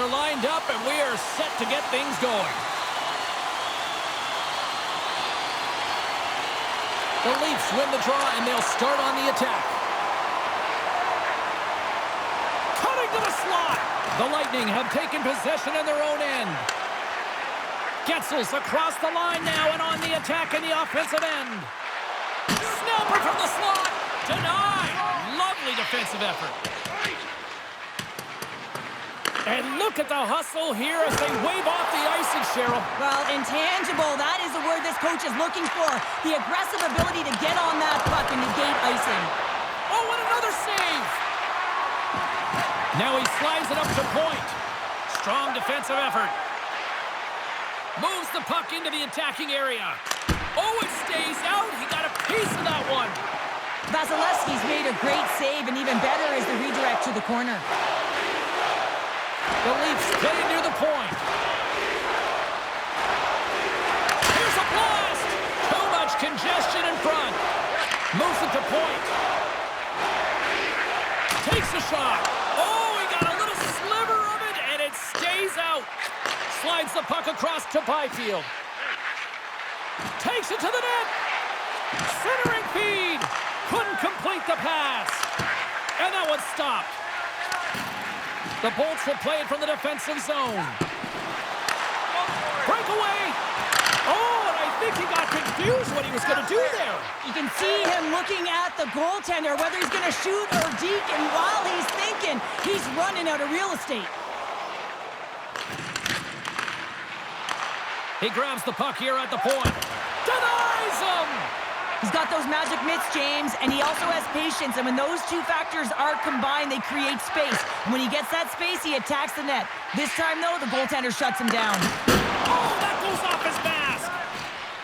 are lined up, and we are set to get things going. The Leafs win the draw, and they'll start on the attack. Cutting to the slot. The Lightning have taken possession in their own end. Getzel's across the line now and on the attack in the offensive end. Snapper from the slot. Denied. Lovely defensive effort. And look at the hustle here as they wave off the icing, Cheryl. Well, intangible, that is the word this coach is looking for. The aggressive ability to get on that puck and negate icing. Oh, and another save. Now he slides it up to point. Strong defensive effort. Moves the puck into the attacking area. Oh, it stays out. He got a piece of that one. Vasilevsky's made a great save, and even better is the redirect to the corner. The Leafs getting near the point. Here's a blast. Too much congestion in front. Moves it to point. Takes a shot. Oh, he got a little sliver of it, and it stays out. Slides the puck across to Byfield. Takes it to the net. Centering feed. Couldn't complete the pass. And that one stopped. The Bolts will play it from the defensive zone. Breakaway. Oh, and I think he got confused what he was going to do there. You can see him looking at the goaltender, whether he's going to shoot or deke, and while he's thinking, he's running out of real estate. He grabs the puck here at the point. Denies him! He's got those magic mitts, James, and he also has patience, and when those two factors are combined, they create space. When he gets that space, he attacks the net. This time, though, the goaltender shuts him down. Oh, that goes off his mask!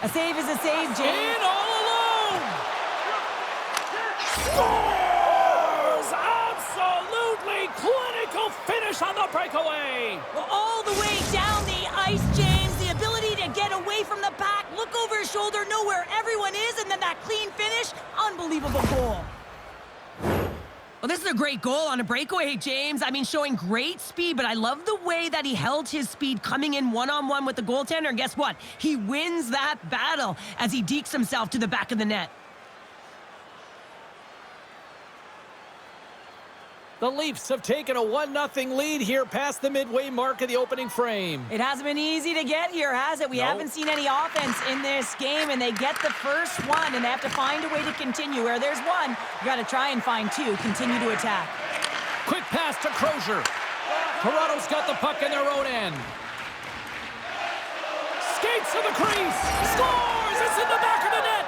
A save is a save, James. In all alone! Scores! Absolutely clinical finish on the breakaway! Well, all the way down the ice, James. The ability to get away from the pack, look over his shoulder, know where everyone is, and then that clean finish. Unbelievable goal. Well, this is a great goal on a breakaway, James. I mean, showing great speed, but I love the way that he held his speed coming in one-on-one with the goaltender. And guess what? He wins that battle as he dekes himself to the back of the net. The Leafs have taken a 1-0 lead here past the midway mark of the opening frame. It hasn't been easy to get here, has it? We haven't seen any offense in this game, and they get the first one, and they have to find a way to continue. Where there's one, you got to try and find two. Continue to attack. Quick pass to Crozier. Toronto's got the puck in their own end. Skates to the crease. Scores! It's in the back of the net.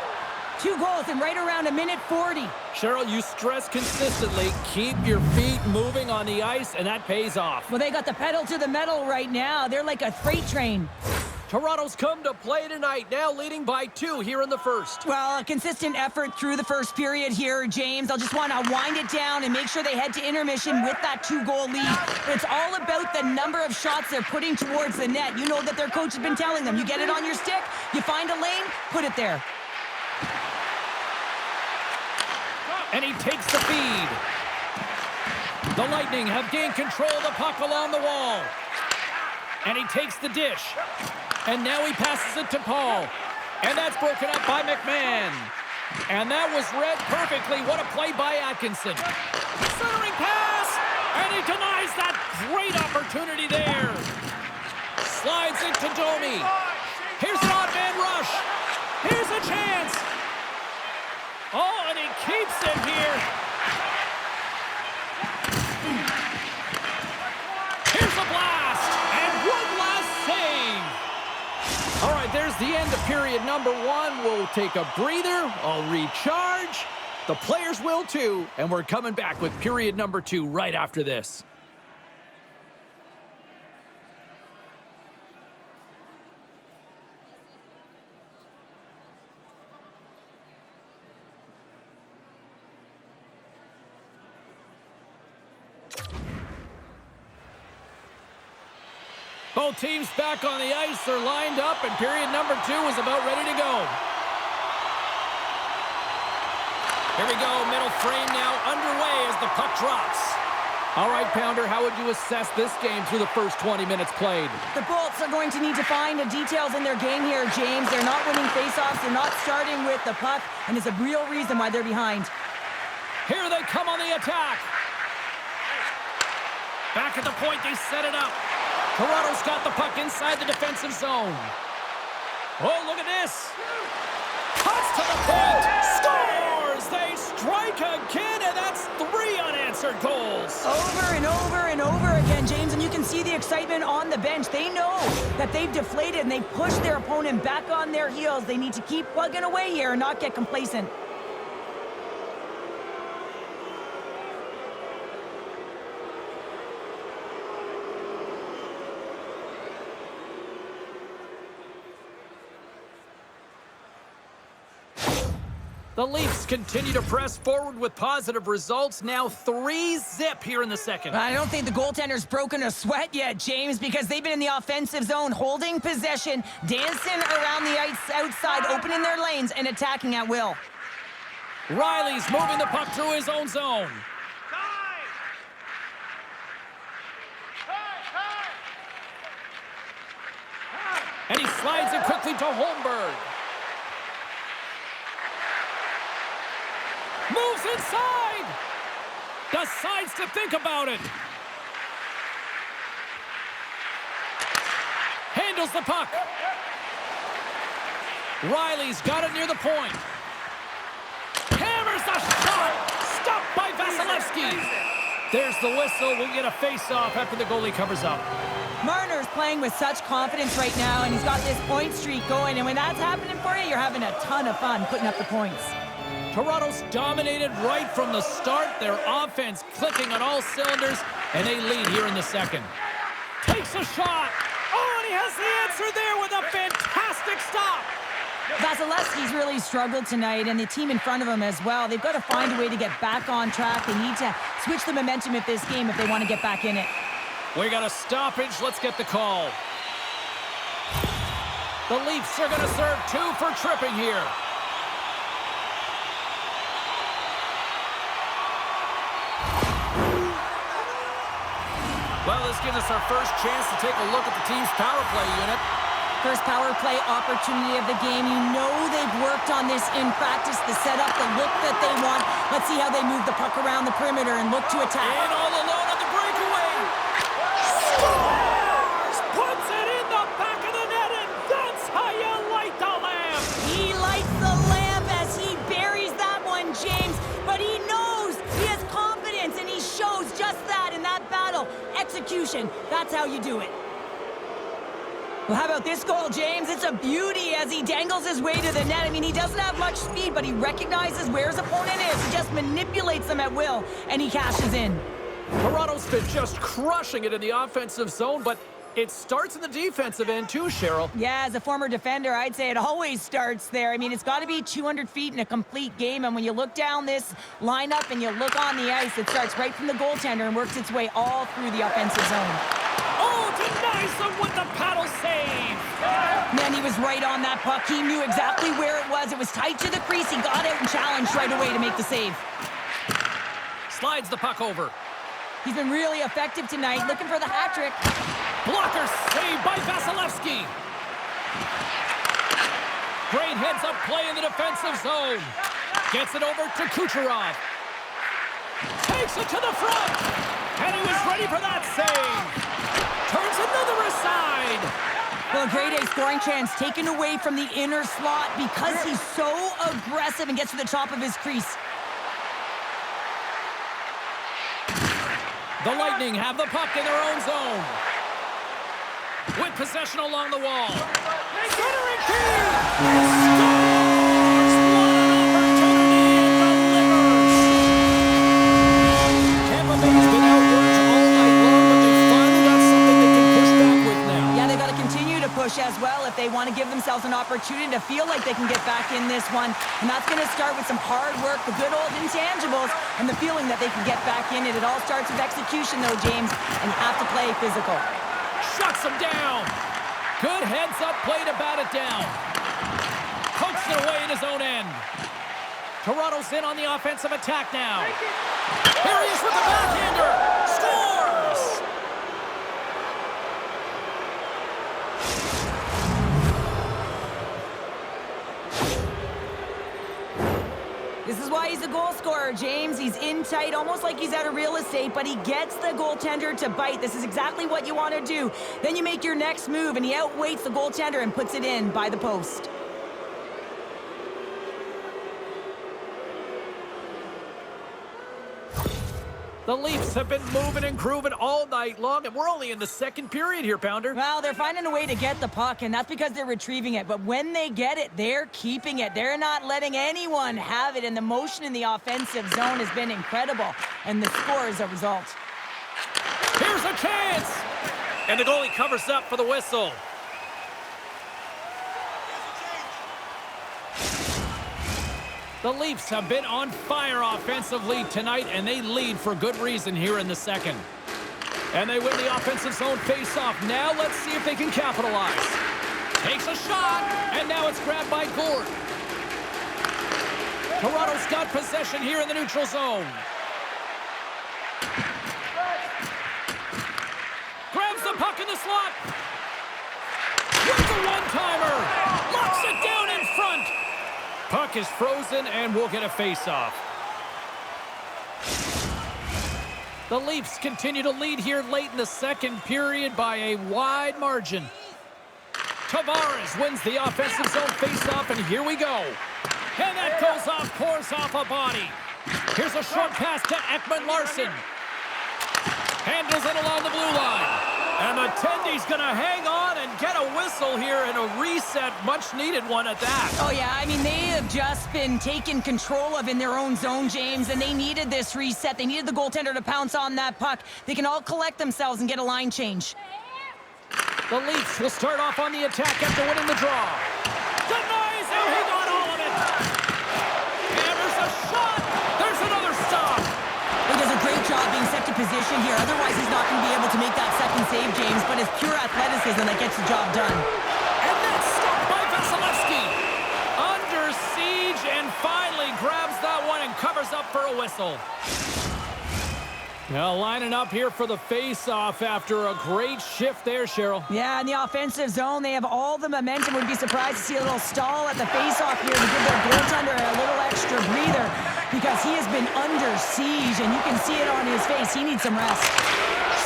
2 goals in right around a minute 40. Cheryl, you stress consistently, keep your feet moving on the ice, and that pays off. Well, they got the pedal to the metal right now. They're like a freight train. Toronto's come to play tonight, now leading by 2 here in the first. Well, a consistent effort through the first period here, James. They'll just want to wind it down and make sure they head to intermission with that 2-goal lead. But it's all about the number of shots they're putting towards the net. You know that their coach has been telling them, you get it on your stick, you find a lane, put it there. And he takes the feed. The Lightning have gained control of the puck along the wall. And he takes the dish. And now he passes it to Paul. And that's broken up by McMahon. And that was read perfectly. What a play by Atkinson. Centering pass. And he denies that great opportunity there. Slides it to Domi. Here's an odd man rush. Here's a chance. Oh, and he keeps it here. Here's a blast. And one last save. All right, there's the end of period number 1. We'll take a breather. I'll recharge. The players will too. And we're coming back with period number 2 right after this. Both teams back on the ice. They're lined up, and period number 2 is about ready to go. Here we go. Middle frame now underway as the puck drops. All right, Pounder, how would you assess this game through the first 20 minutes played? The Bolts are going to need to find the details in their game here, James. They're not winning faceoffs. They're not starting with the puck, and it's a real reason why they're behind. Here they come on the attack. Back at the point, they set it up. Toronto's got the puck inside the defensive zone. Oh, look at this. Cuts to the point. Scores! They strike again, and that's 3 unanswered goals. Over and over and over again, James, and you can see the excitement on the bench. They know that they've deflated, and they pushed their opponent back on their heels. They need to keep plugging away here and not get complacent. The Leafs continue to press forward with positive results. Now 3-0 here in the second. I don't think the goaltender's broken a sweat yet, James, because they've been in the offensive zone, holding possession, dancing around the ice outside, opening their lanes, and attacking at will. Riley's moving the puck through his own zone. And he slides it quickly to Holmberg. Moves inside! Decides to think about it. Handles the puck. Riley's got it near the point. Hammers the shot! Stopped by Vasilevsky. There's the whistle. We'll get a face-off after the goalie covers up. Marner's playing with such confidence right now, and he's got this point streak going, and when that's happening for you, you're having a ton of fun putting up the points. Toronto's dominated right from the start. Their offense clicking on all cylinders, and they lead here in the second. Takes a shot. Oh, and he has the answer there with a fantastic stop. Vasilevsky's really struggled tonight, and the team in front of him as well. They've got to find a way to get back on track. They need to switch the momentum of this game if they want to get back in it. We got a stoppage. Let's get the call. The Leafs are going to serve 2 for tripping here. Well, this gives us our first chance to take a look at the team's power play unit. First power play opportunity of the game. You know they've worked on this in practice, the setup, the look that they want. Let's see how they move the puck around the perimeter and look to attack. And all alone on the breakaway. Scores! Puts it in the back of the net, and that's how you light the lamp. He lights the lamp as he buries that one, James. But he knows he has confidence, and he shows just that in that battle. Execution, that's how you do it. Well, how about this goal, James? It's a beauty as he dangles his way to the net. I mean, he doesn't have much speed, but he recognizes where his opponent is. He just manipulates them at will, and he cashes in. Toronto's been just crushing it in the offensive zone, but it starts in the defensive end too, Cheryl. Yeah, as a former defender, I'd say it always starts there. I mean, it's got to be 200 feet in a complete game, and when you look down this lineup and you look on the ice, it starts right from the goaltender and works its way all through the offensive zone. Oh, denies them with the paddle save. Man, he was right on that puck. He knew exactly where it was. It was tight to the crease. He got out and challenged right away to make the save. Slides the puck over. He's been really effective tonight, looking for the hat trick. Blocker saved by Vasilevsky. Great heads-up play in the defensive zone. Gets it over to Kucherov. Takes it to the front. And he was ready for that save. Turns another aside. Well, a grade A scoring chance taken away from the inner slot because he's so aggressive and gets to the top of his crease. The Lightning have the puck in their own zone. With possession along the wall. Centering feed! Scores! What an opportunity and delivers! Tampa Bay's been outworked all night long, but they've finally got something they can push back with now. Yeah, they've got to continue to push as well if they want to give themselves an opportunity to feel like they can get back in this one. And that's going to start with some hard work, the good old intangibles, and the feeling that they can get back in it. It all starts with execution, though, James, and you have to play physical. Shuts him down. Good heads-up play to bat it down. Pokes it away in his own end. Toronto's in on the offensive attack now. Here he is with the backhander. Scores! This is why he's a goal scorer, James. He's in tight, almost like he's out of real estate, but he gets the goaltender to bite. This is exactly what you want to do. Then you make your next move, and he outweights the goaltender and puts it in by the post. The Leafs have been moving and grooving all night long, and we're only in the second period here, Pounder. Well, they're finding a way to get the puck, and that's because they're retrieving it. But when they get it, they're keeping it. They're not letting anyone have it, and the motion in the offensive zone has been incredible. And the score is a result. Here's a chance! And the goalie covers up for the whistle. The Leafs have been on fire offensively tonight, and they lead for good reason here in the second. And they win the offensive zone face-off. Now let's see if they can capitalize. Takes a shot, and now it's grabbed by Gord. Toronto's got possession here in the neutral zone. Grabs the puck in the slot. With a one-timer. Locks it down in front. Puck is frozen, and we'll get a face-off. The Leafs continue to lead here late in the second period by a wide margin. Tavares wins the offensive zone face-off, and here we go. And that goes off, pours off a body. Here's a short pass to Ekman Larson. Handles it along the blue line. And the Tendy's going to hang on and get a whistle here and a reset, much-needed one at that. Oh, yeah, I mean, they have just been taken control of in their own zone, James, and they needed this reset. They needed the goaltender to pounce on that puck. They can all collect themselves and get a line change. The Leafs will start off on the attack after winning the draw. Denies him, he got all of it. And there's a shot. There's another stop. He does a great job being set to position here. Otherwise, he's not going to be able to make that second save, James. But it's pure athleticism that gets the job done. And that's stopped by Vasilevsky. Under siege and finally grabs that one and covers up for a whistle. Now lining up here for the face-off after a great shift there, Cheryl. Yeah, in the offensive zone, they have all the momentum. Would be surprised to see a little stall at the face-off here to give their goaltender a little extra breather because he has been under siege, and you can see it on his face. He needs some rest.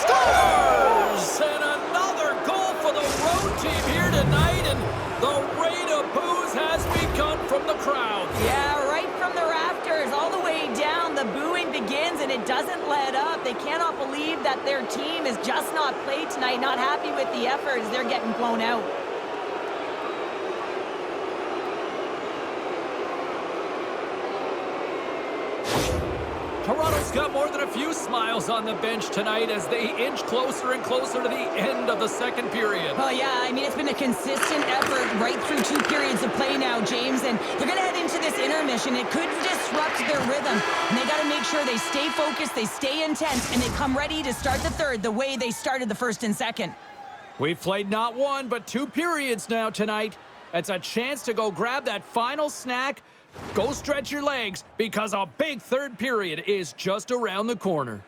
Scores! And another goal for the road team here tonight, and the rain of boos has begun from the crowd. Yeah, right from the rafters all the way down, the booing begins, and it doesn't let up. They cannot believe that their team is just not played tonight, not happy with the effort as they're getting blown out. Toronto's got more than a few smiles on the bench tonight as they inch closer and closer to the end of the second period. Oh, yeah, I mean, it's been a consistent effort right through two periods of play now, James, and they're going to head into this intermission. It could disrupt their rhythm, and they got to make sure they stay focused, they stay intense, and they come ready to start the third the way they started the first and second. We've played not one, but two periods now tonight. It's a chance to go grab that final snack. Go stretch your legs because a big third period is just around the corner.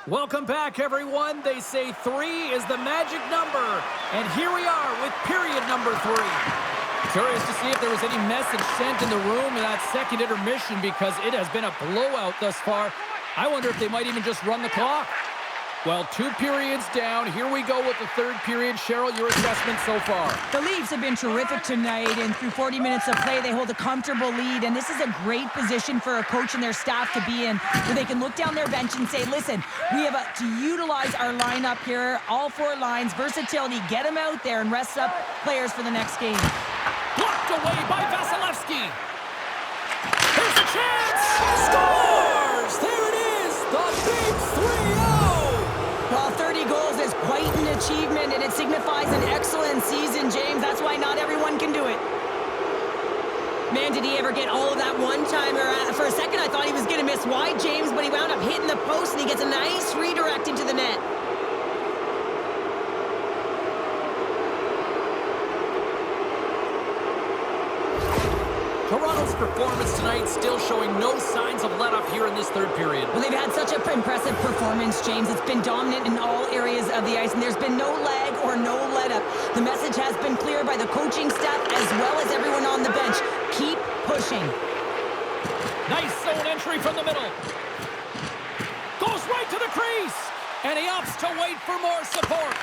Welcome back, everyone. They say 3 is the magic number. And here we are with period number 3. Curious to see if there was any message sent in the room in that second intermission because it has been a blowout thus far. I wonder if they might even just run the clock. Well, 2 periods down. Here we go with the third period. Cheryl, your assessment so far? The Leafs have been terrific tonight, and through 40 minutes of play, they hold a comfortable lead, and this is a great position for a coach and their staff to be in, where they can look down their bench and say, listen, we have to utilize our lineup here, all 4 lines, versatility, get them out there and rest up players for the next game. Blocked away by Vasilevsky. There's a chance! Scores! There it is! The big 3-0! Well, 30 goals is quite an achievement, and it signifies an excellent season, James. That's why not everyone can do it. Man, did he ever get all of that one-timer. For a second, I thought he was going to miss wide, James, but he wound up hitting the post, and he gets a nice redirect into the net. Toronto's performance tonight still showing no signs of let-up here in this third period. Well, they've had such an impressive performance, James. It's been dominant in all areas of the ice, and there's been no lag or no let-up. The message has been clear by the coaching staff as well as everyone on the bench. Keep pushing. Nice zone entry from the middle. Goes right to the crease, and he opts to wait for more support.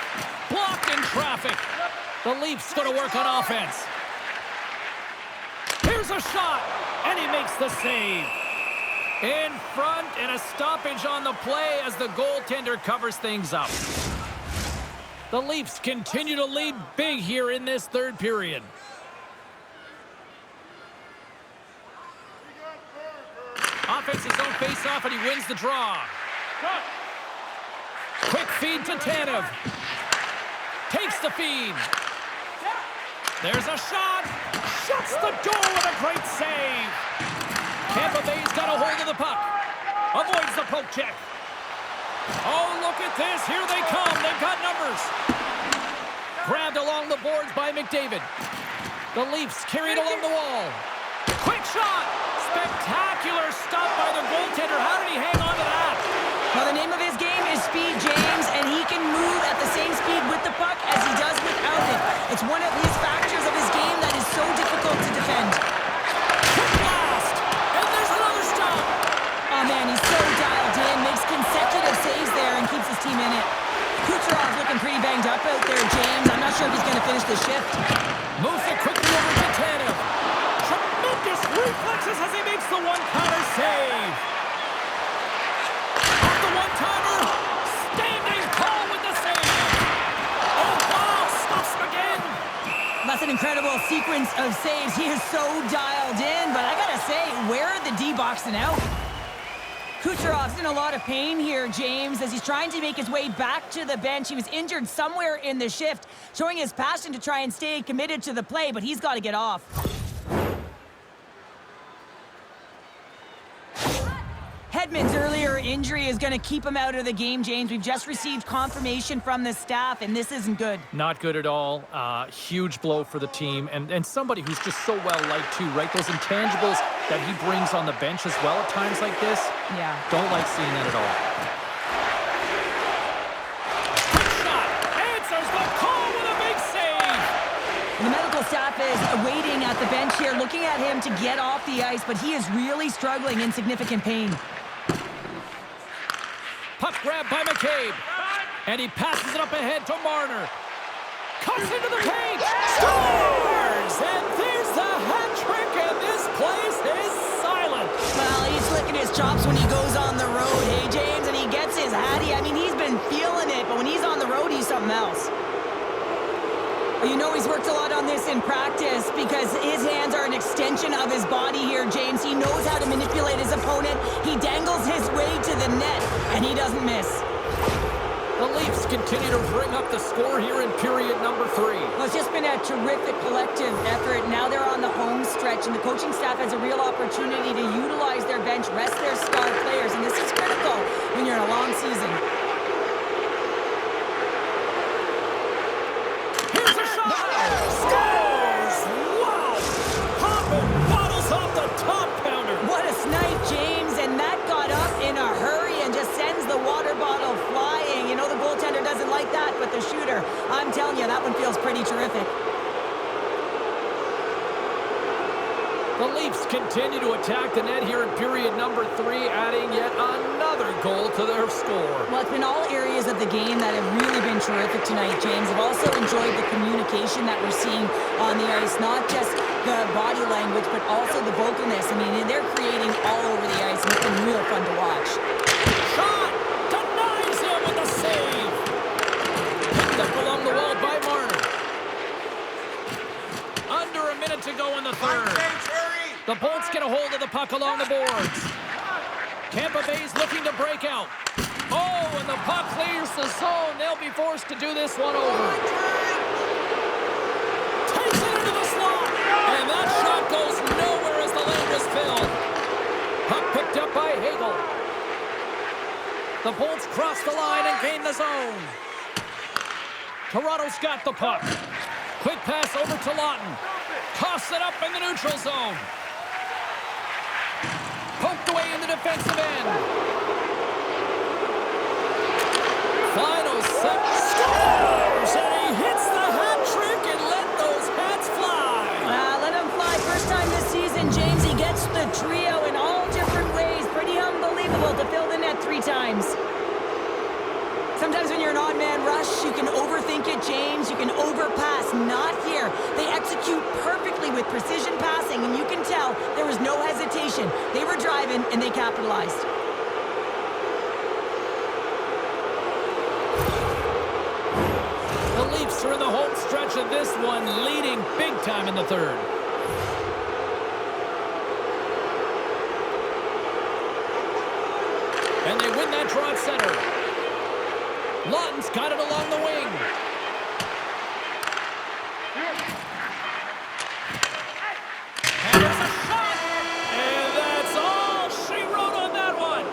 Blocked in traffic. The Leafs going to work on offense. Here's a shot, and he makes the save. In front, and a stoppage on the play as the goaltender covers things up. The Leafs continue to lead big here in this third period. Offense's own face-off, and he wins the draw. Quick feed to Tanev. Takes the feed. There's a shot. Shuts the door with a great save. Tampa Bay's got a hold of the puck. Avoids the poke check. Oh, look at this. Here they come. They've got numbers. Grabbed along the boards by McDavid. The Leafs carried along the wall. Quick shot. Spectacular stop by the goaltender. How did he hang on to that? Well, the name of his game is speed, James, and he can move at the same speed with the puck as he does without it. It's one of his factors of his game that is so difficult to defend. Quick blast, and there's another stop. Oh, man, he's so dialed in, makes consecutive saves there and keeps his team in it. Kucherov's looking pretty banged up out there, James. I'm not sure if he's going to finish the shift. Moves it quickly over to Tanev. Tremendous reflexes as he makes the one-counter save. One-timer, standing tall with the save. Oh, wow, stops him again. That's an incredible sequence of saves. He is so dialed in, but I gotta say, where are the D-boxing out? Kucherov's in a lot of pain here, James, as he's trying to make his way back to the bench. He was injured somewhere in the shift, showing his passion to try and stay committed to the play, but he's got to get off. Hedman's earlier injury is going to keep him out of the game, James. We've just received confirmation from the staff, and this isn't good. Not good at all. Huge blow for the team, and somebody who's just so well-liked, too, right? Those intangibles that he brings on the bench as well at times like this. Yeah. Don't like seeing that at all. Quick shot. Answers the call with a big save. The medical staff is waiting at the bench here, looking at him to get off the ice, but he is really struggling in significant pain. Puck grab by McCabe, and he passes it up ahead to Marner. Cuts into the paint, scores! And there's the hat trick, and this place is silent. Well, he's licking his chops when he goes on the road, hey, James, and he gets his hattie. I mean, he's been feeling it, but when he's on the road, he's something else. You know he's worked a lot on this in practice because his hands are an extension of his body here, James. He knows how to manipulate his opponent. He dangles his way to the net, and he doesn't miss. The Leafs continue to bring up the score here in period number 3. Well, it's just been a terrific collective effort. Now they're on the home stretch, and the coaching staff has a real opportunity to utilize their bench, rest their star players, and this is critical when you're in a long season. What a snipe, James, and that got up in a hurry and just sends the water bottle flying. You know the goaltender doesn't like that, but the shooter, I'm telling you, that one feels pretty terrific. The The Leafs continue to attack the net here in period number 3, adding yet another goal to their score. Well, it's been all areas of the game that have really been terrific tonight, James. I've also enjoyed the communication that we're seeing on the ice, not just the body language, but also the vocalness. I mean, they're creating all over the ice, and it's been real fun to watch. Shot! Denies him with a save! Picked up along the wall by Marner. Under a minute to go in the third. The Bolts get a hold of the puck along the boards. Tampa Bay's looking to break out. Oh, and the puck clears the zone. They'll be forced to do this one over. Takes it into the slot. And that shot goes nowhere as the lane was filled. Puck picked up by Hagel. The Bolts cross the line and gain the zone. Toronto's got the puck. Quick pass over to Lawton. Toss it up in the neutral zone. Poked away in the defensive end. Final set. Scores! And he hits the hat trick and let those hats fly. Let him fly. First time this season, James. He gets the trio in all different ways. Pretty unbelievable to fill the net 3 times. Sometimes when you're an odd-man rush, you can overthink it, James. You can overpass. Not here. They execute perfectly with precision passing, and you can tell there was no hesitation. They were driving, and they capitalized. The Leafs are in the home stretch of this one, leading big time in the third. And they win that draw at center. Lawton's got it along the wing. And there's a shot! And that's all she wrote on that one.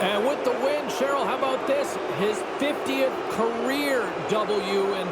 And with the win, Cheryl, how about this? His 50th career W, and